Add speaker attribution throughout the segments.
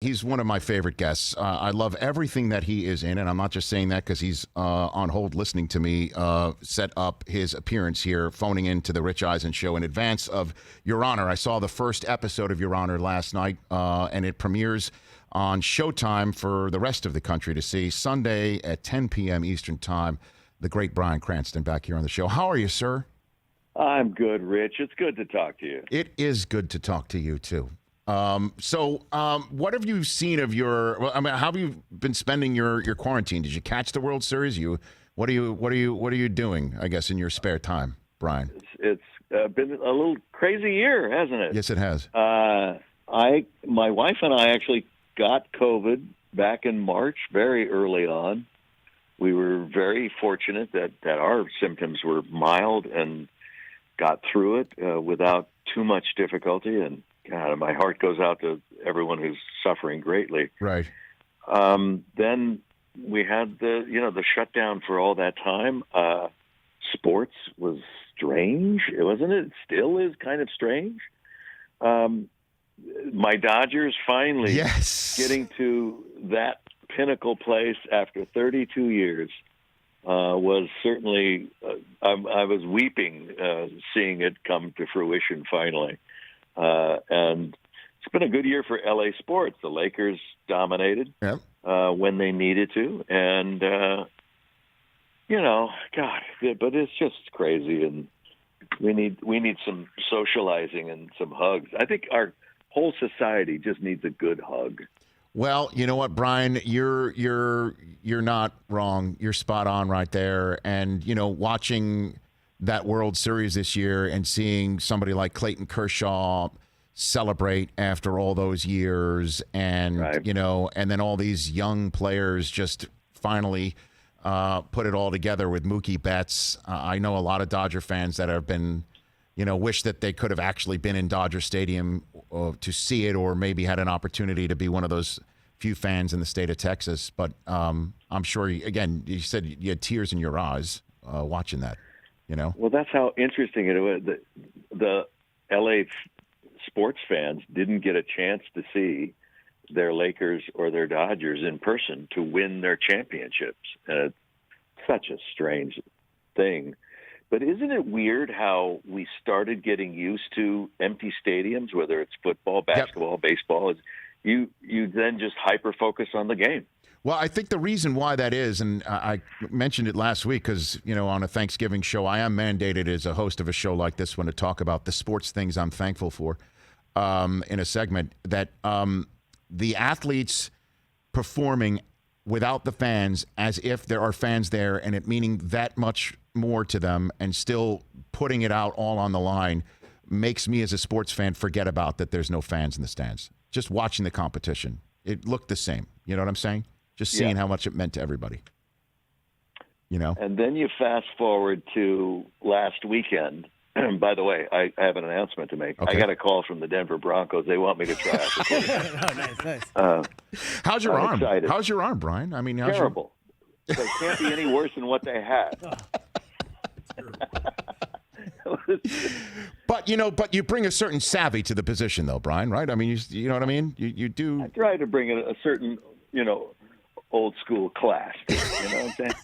Speaker 1: He's one of my favorite guests. I love everything that he is in, and I'm not just saying that because he's on hold listening to me set up his appearance here, phoning into the Rich Eisen Show in advance of Your Honor. I saw the first episode of Your Honor last night, and it premieres on Showtime for the rest of the country to see Sunday at 10 p.m. Eastern Time. The great Bryan Cranston back here on the show. How are you, sir?
Speaker 2: I'm good, Rich. It's good to talk to you.
Speaker 1: It is good to talk to you, too. What have you seen of your? How have you been spending your quarantine? Did you catch the World Series? What are you doing? I guess in your spare time, Bryan.
Speaker 2: It's been a little crazy year, hasn't it?
Speaker 1: Yes, it has.
Speaker 2: My wife and I actually got COVID back in March, very early on. We were very fortunate that our symptoms were mild and got through it without too much difficulty. And God, my heart goes out to everyone who's suffering greatly.
Speaker 1: Right.
Speaker 2: Then we had the shutdown for all that time. Sports was strange, wasn't it? It still is kind of strange. My Dodgers finally getting to that pinnacle place after 32 years was certainly, I was weeping seeing it come to fruition finally. And it's been a good year for LA sports. The Lakers dominated when they needed to. And, God, but it's just crazy. And we need some socializing and some hugs. I think our whole society just needs a good hug.
Speaker 1: Well, you know what, Bryan, you're not wrong. You're spot on right there. And, watching that World Series this year and seeing somebody like Clayton Kershaw celebrate after all those years and, and then all these young players just finally put it all together with Mookie Betts. I know a lot of Dodger fans that have been, wish that they could have actually been in Dodger Stadium to see it, or maybe had an opportunity to be one of those few fans in the state of Texas. But I'm sure, you said you had tears in your eyes watching that.
Speaker 2: Well, that's how interesting it was. The LA sports fans didn't get a chance to see their Lakers or their Dodgers in person to win their championships. And it's such a strange thing. But isn't it weird how we started getting used to empty stadiums, whether it's football, basketball, baseball? You then just hyper-focus on the game.
Speaker 1: Well, I think the reason why that is, and I mentioned it last week because, on a Thanksgiving show, I am mandated as a host of a show like this one to talk about the sports things I'm thankful for in a segment, that the athletes performing without the fans as if there are fans there and it meaning that much more to them and still putting it out all on the line makes me as a sports fan forget about that there's no fans in the stands. Just watching the competition, it looked the same. You know what I'm saying? Just seeing how much it meant to everybody. And
Speaker 2: then you fast forward to last weekend. By the way, I have an announcement to make. Okay. I got a call from the Denver Broncos. They want me to try out.
Speaker 1: Nice. How's your arm?
Speaker 2: Excited.
Speaker 1: How's your arm, Bryan? I mean,
Speaker 2: terrible. So it can't be any worse than what they had.
Speaker 1: But you bring a certain savvy to the position, though, Bryan. Right? I mean, you know what I mean. You do.
Speaker 2: I try to bring a certain, old school class. You know what I'm
Speaker 1: saying?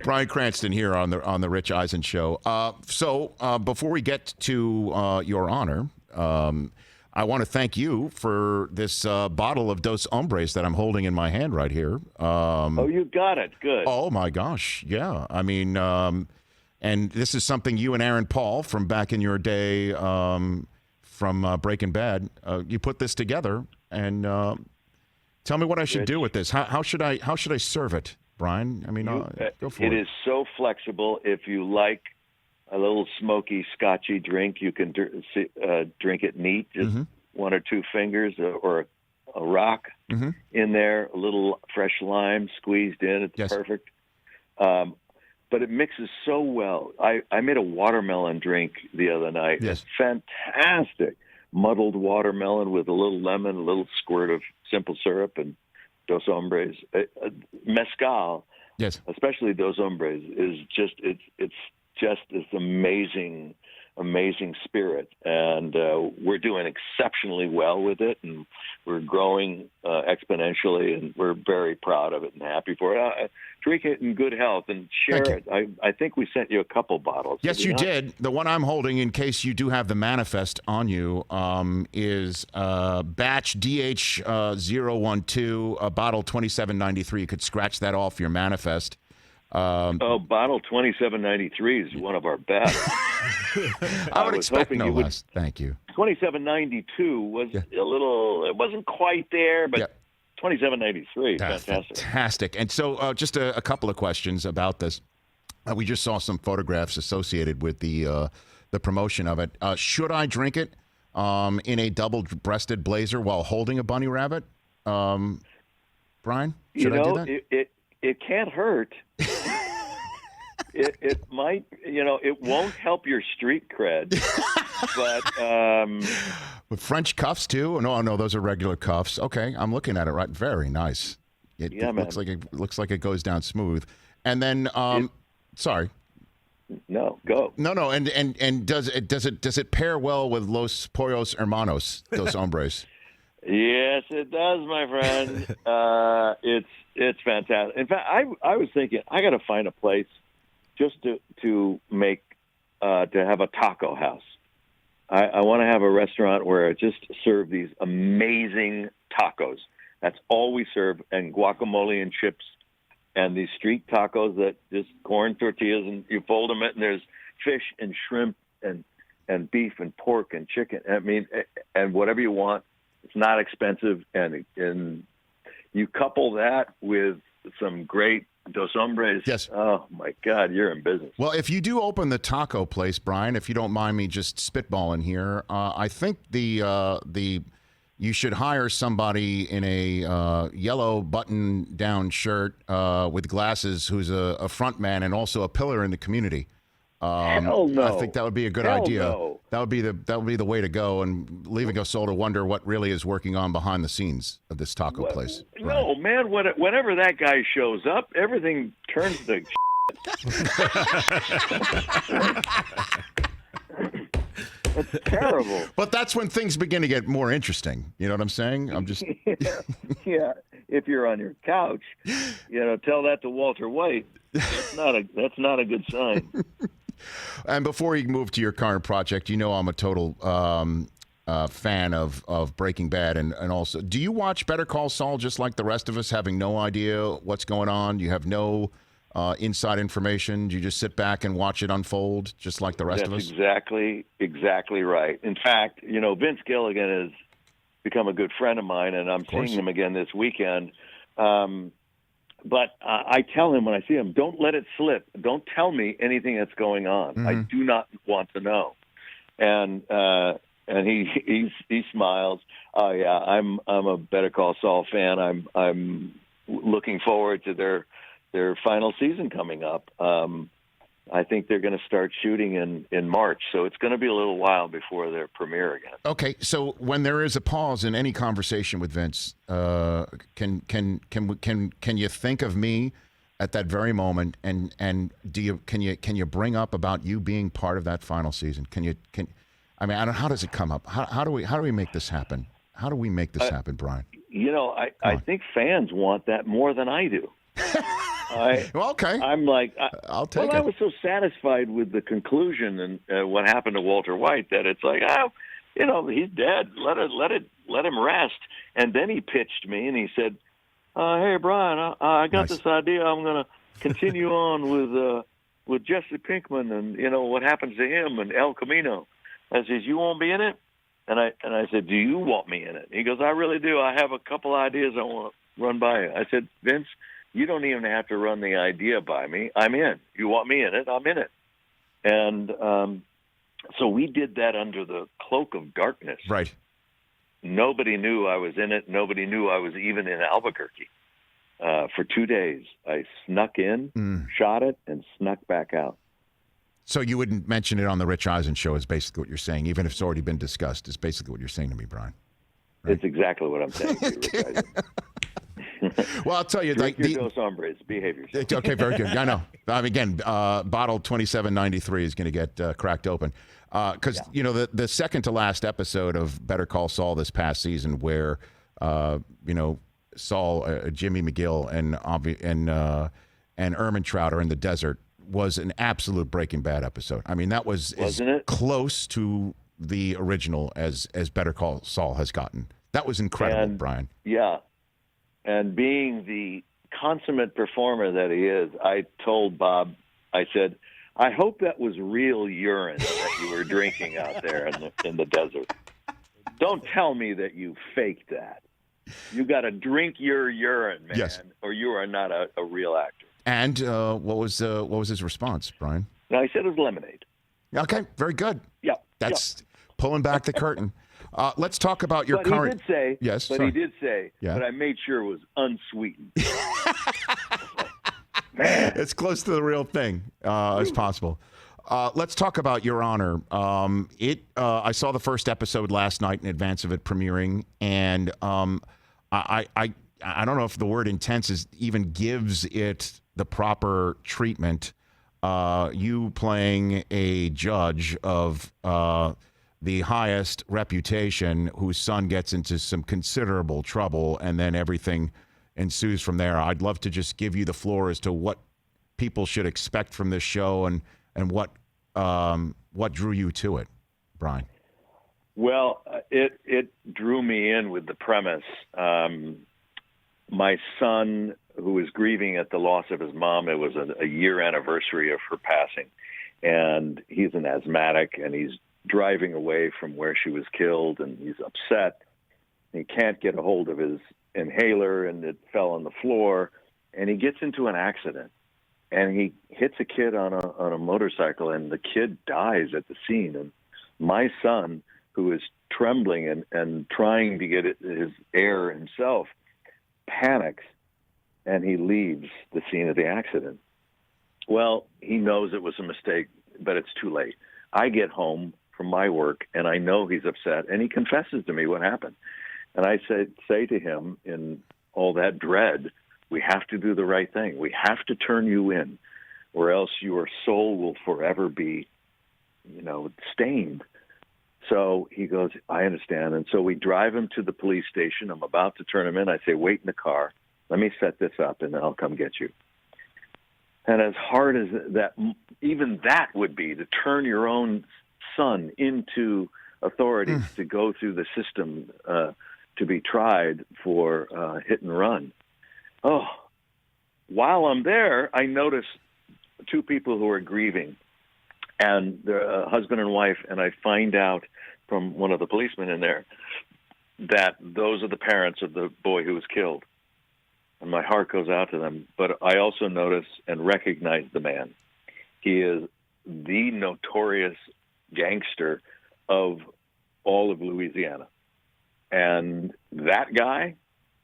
Speaker 1: Bryan Cranston here on the Rich Eisen Show. So before we get to Your Honor, I want to thank you for this bottle of Dos Hombres that I'm holding in my hand right here.
Speaker 2: You got it. Good.
Speaker 1: Oh my gosh, yeah. I mean, and this is something you and Aaron Paul from back in your day from Breaking Bad. You put this together, and tell me what I should do with this. How should I serve it, Bryan? I mean, go for it.
Speaker 2: It is so flexible. If you like a little smoky, scotchy drink, you can drink it neat, just one or two fingers or a rock in there, a little fresh lime squeezed in. It's perfect. But it mixes so well. I made a watermelon drink the other night.
Speaker 1: Yes.
Speaker 2: It's fantastic. Muddled watermelon with a little lemon, a little squirt of simple syrup, and Dos Hombres. Mezcal,
Speaker 1: yes,
Speaker 2: especially Dos Hombres, is just it's just this amazing amazing spirit, and we're doing exceptionally well with it, and we're growing exponentially, and we're very proud of it and happy for it. Drink it in good health and share it. I think we sent you a couple bottles.
Speaker 1: Yes, you did. The one I'm holding, in case you do have the manifest on you, is batch DH012, bottle 2793. You could scratch that off your manifest.
Speaker 2: Bottle 2793 is one of our best.
Speaker 1: I would expect no less. Thank you.
Speaker 2: 2792 was a little, it wasn't quite there, but 2793,
Speaker 1: fantastic. And so just a couple of questions about this. We just saw some photographs associated with the promotion of it. Should I drink it in a double-breasted blazer while holding a bunny rabbit? Brian, should I do that?
Speaker 2: It can't hurt. It might, it won't help your street cred, but
Speaker 1: with French cuffs too. No, those are regular cuffs. Okay, I'm looking at it right. Very nice. It looks like it goes down smooth. And then, sorry.
Speaker 2: No, go.
Speaker 1: No, and does it pair well with Los Pollos Hermanos, Dos Hombres?
Speaker 2: Yes, it does, my friend. It's fantastic. In fact, I was thinking I got to find a place just to make to have a taco house. I want to have a restaurant where I just serve these amazing tacos. That's all we serve, and guacamole and chips, and these street tacos that just corn tortillas, and you fold them, and there's fish and shrimp and beef and pork and chicken. I mean, and whatever you want. It's not expensive, and you couple that with some great Dos Hombres.
Speaker 1: Yes.
Speaker 2: Oh my God, you're in business.
Speaker 1: Well, if you do open the taco place, Brian, if you don't mind me just spitballing here, I think you should hire somebody in a yellow button-down shirt with glasses who's a front man and also a pillar in the community.
Speaker 2: Hell no.
Speaker 1: I think that would be a good idea. No. That would be the way to go, and leaving us all to wonder what really is working on behind the scenes of this taco place.
Speaker 2: No, man. Whenever that guy shows up, everything turns to. It's terrible.
Speaker 1: But that's when things begin to get more interesting. You know what I'm saying? I'm just.
Speaker 2: Yeah. If you're on your couch, tell that to Walter White. That's not a good sign.
Speaker 1: And before you move to your current project, I'm a total fan of Breaking Bad, and also, do you watch Better Call Saul just like the rest of us, having no idea what's going on? You have no inside information. Do you just sit back and watch it unfold just like the rest of us?
Speaker 2: Exactly right. In fact, Vince Gilligan has become a good friend of mine, and I'm seeing him again this weekend. But I tell him when I see him, don't let it slip. Don't tell me anything that's going on. Mm-hmm. I do not want to know. And he smiles. Oh yeah, I'm a Better Call Saul fan. I'm looking forward to their final season coming up. I think they're going to start shooting in March, so it's going to be a little while before their premiere again.
Speaker 1: Okay, so when there is a pause in any conversation with Vince, can you think of me at that very moment, and can you bring up about you being part of that final season? How does it come up? How do we make this happen? How do we make this happen, Brian?
Speaker 2: I think fans want that more than I do.
Speaker 1: Okay.
Speaker 2: I'm like,
Speaker 1: I'll take it.
Speaker 2: I was so satisfied with the conclusion and what happened to Walter White that it's like, he's dead. Let him rest. And then he pitched me and he said, "Hey Brian, I got this idea. I'm going to continue on with Jesse Pinkman and what happens to him and El Camino." I says, "You won't be in it?" And I said, "Do you want me in it?" He goes, "I really do. I have a couple ideas I want to run by you." I said, "Vince, you don't even have to run the idea by me. I'm in. You want me in it? I'm in it." And so we did that under the cloak of darkness.
Speaker 1: Right.
Speaker 2: Nobody knew I was in it. Nobody knew I was even in Albuquerque. For 2 days, I snuck in, shot it, and snuck back out.
Speaker 1: So you wouldn't mention it on the Rich Eisen Show is basically what you're saying, even if it's already been discussed, is basically what you're saying to me, Brian. Right?
Speaker 2: It's exactly what I'm saying to you, Rich Eisen.
Speaker 1: Well, I'll tell you,
Speaker 2: Drink your Dos Hombres, behave yourself.
Speaker 1: Okay, very good. I know. Again, bottle 2793 is going to get cracked open. Because the second to last episode of Better Call Saul this past season, where Saul, Jimmy McGill, and Ermintrout are in the desert, was an absolute Breaking Bad episode. I mean, that was as close to the original as Better Call Saul has gotten. That was incredible, Brian.
Speaker 2: Yeah, and being the consummate performer that he is, I told Bob, I said, I hope that was real urine that you were drinking out there in the desert. Don't tell me that you faked that. You got to drink your urine, man,
Speaker 1: yes,
Speaker 2: or you are not a real actor.
Speaker 1: And what was his response, Brian?
Speaker 2: No, I said it was lemonade.
Speaker 1: Okay, very good.
Speaker 2: Yeah,
Speaker 1: that's pulling back the curtain. Let's talk about your current.
Speaker 2: He did say,
Speaker 1: yes,
Speaker 2: but
Speaker 1: sorry.
Speaker 2: he did say,
Speaker 1: yeah.
Speaker 2: But I made sure it was unsweetened. Man.
Speaker 1: It's close to the real thing as possible. Let's talk about Your Honor. I saw the first episode last night in advance of it premiering, and I don't know if the word intense even gives it the proper treatment. You playing a judge of the highest reputation, whose son gets into some considerable trouble, and then everything ensues from there. I'd love to just give you the floor as to what people should expect from this show and what drew you to it, Brian.
Speaker 2: Well, it drew me in with the premise. My son, who is grieving at the loss of his mom, it was a year anniversary of her passing, and he's an asthmatic, and he's driving away from where she was killed, and he's upset. He can't get a hold of his inhaler, and it fell on the floor, and he gets into an accident, and he hits a kid on a motorcycle, and the kid dies at the scene. And my son, who is trembling and trying to get his air himself, panics, and he leaves the scene of the accident. Well, he knows it was a mistake, but it's too late. I get home from my work, and I know he's upset, and he confesses to me what happened. And I say to him in all that dread, we have to do the right thing. We have to turn you in, or else your soul will forever be, stained. So he goes, I understand. And so we drive him to the police station. I'm about to turn him in. I say, wait in the car. Let me set this up, and then I'll come get you. And as hard as that, even that would be, to turn your own son into authorities to go through the system to be tried for hit and run. Oh, while I'm there, I notice two people who are grieving, and they're husband and wife, and I find out from one of the policemen in there that those are the parents of the boy who was killed. And my heart goes out to them. But I also notice and recognize the man. He is the notorious gangster of all of Louisiana. And that guy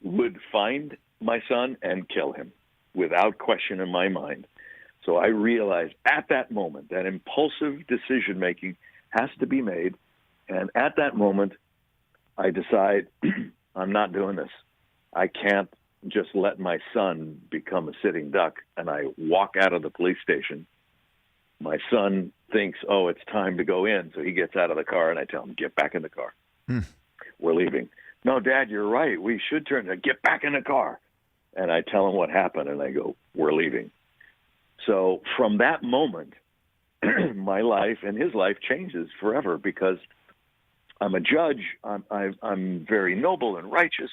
Speaker 2: would find my son and kill him without question in my mind. So I realized at that moment that impulsive decision-making has to be made. And at that moment, I decide I'm not doing this. I can't just let my son become a sitting duck. And I walk out of the police station. My son thinks, oh, it's time to go in. So he gets out of the car, and I tell him, get back in the car. We're leaving. No, Dad, you're right. We should turn to get back in the car. And I tell him what happened, and I go, we're leaving. So from that moment, my life and his life changes forever, because I'm a judge. I'm very noble and righteous.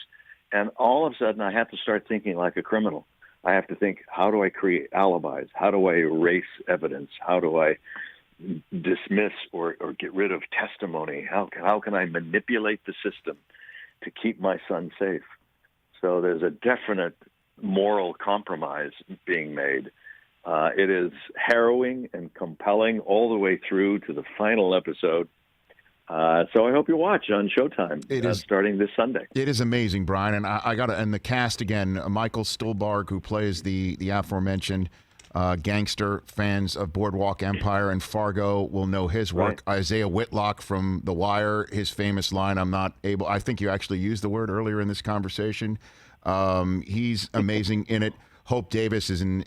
Speaker 2: And all of a sudden, I have to start thinking like a criminal. I have to think, how do I create alibis? How do I erase evidence? How do I dismiss or get rid of testimony? How can I manipulate the system to keep my son safe? So there's a definite moral compromise being made. It is harrowing and compelling all the way through to the final episode. So I hope you watch on Showtime. It is starting this Sunday.
Speaker 1: It is amazing, Brian, and I got to. And the cast again: Michael Stuhlbarg, who plays the aforementioned gangster. Fans of Boardwalk Empire and Fargo will know his work. Right. Isaiah Whitlock from The Wire, his famous line, "I'm not able." I think you actually used the word earlier in this conversation. He's amazing in it. Hope Davis is in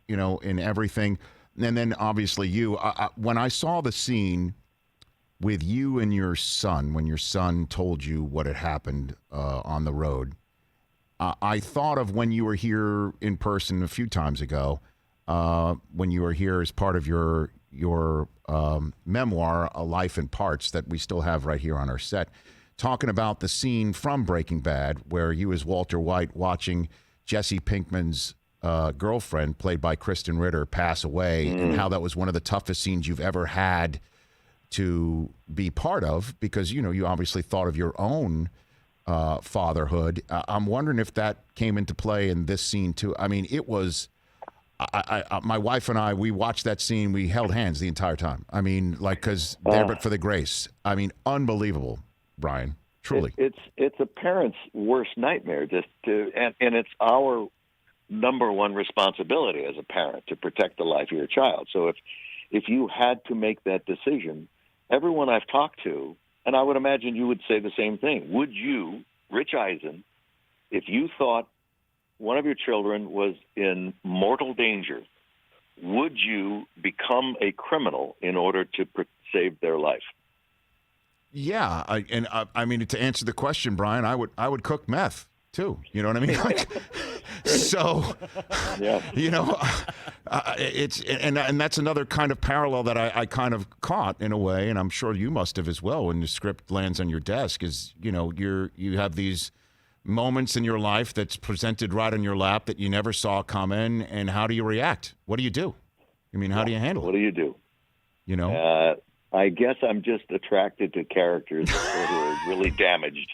Speaker 1: everything. and then obviously you. When I saw the scene with you and your son, when your son told you what had happened on the road, I thought of when you were here in person a few times ago, when you were here as part of your memoir, A Life in Parts, that we still have right here on our set, talking about the scene from Breaking Bad where you as Walter White watching Jesse Pinkman's girlfriend, played by Kristen Ritter, pass away, and how that was one of the toughest scenes you've ever had to be part of, because, you obviously thought of your own fatherhood. I'm wondering if that came into play in this scene too. I mean, it was, my wife and I, we watched that scene, we held hands the entire time. I mean, like, because there but for the grace. I mean, unbelievable, Bryan, truly.
Speaker 2: It's a parent's worst nightmare, and it's our number one responsibility as a parent to protect the life of your child. So if you had to make that decision, everyone I've talked to, and I would imagine you would say the same thing, would you, Rich Eisen, if you thought one of your children was in mortal danger, would you become a criminal in order to save their life?
Speaker 1: Yeah, I mean, to answer the question, Bryan, I would cook meth too. You know what I mean? Like, so,
Speaker 2: yeah.
Speaker 1: It's and that's another kind of parallel that I kind of caught in a way, and I'm sure you must have as well when the script lands on your desk. Is you have these moments in your life that's presented right on your lap that you never saw coming, and how do you react? What do you do? I mean, how do you handle it?
Speaker 2: What do you do? I guess I'm just attracted to characters who are really damaged.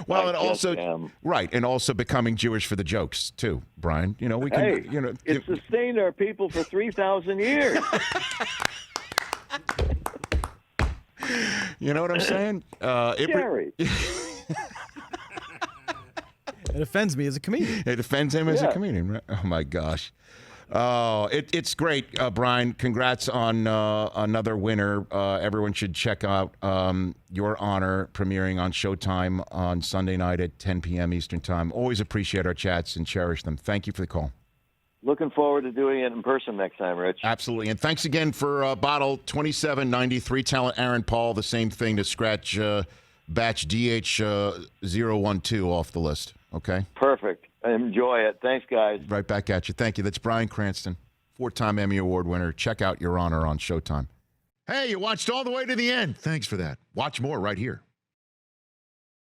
Speaker 1: Well, and also, right, and also becoming Jewish for the jokes too, Bryan. We can.
Speaker 2: It's sustained our people for 3,000 years.
Speaker 1: You know what I'm saying?
Speaker 2: Jerry.
Speaker 3: It offends me as a comedian.
Speaker 1: It offends him as a comedian, right? Oh my gosh. Oh, it's great, Bryan. Congrats on another winner. Everyone should check out Your Honor, premiering on Showtime on Sunday night at 10 p.m. Eastern Time. Always appreciate our chats and cherish them. Thank you for the call.
Speaker 2: Looking forward to doing it in person next time, Rich.
Speaker 1: Absolutely. And thanks again for bottle 2793 talent Aaron Paul. The same thing to scratch batch DH012 off the list. Okay?
Speaker 2: Perfect. Enjoy it. Thanks, guys.
Speaker 1: Right back at you. Thank you. That's Bryan Cranston, 4-time Emmy Award winner. Check out Your Honor on Showtime. Hey, you watched all the way to the end. Thanks for that. Watch more right here.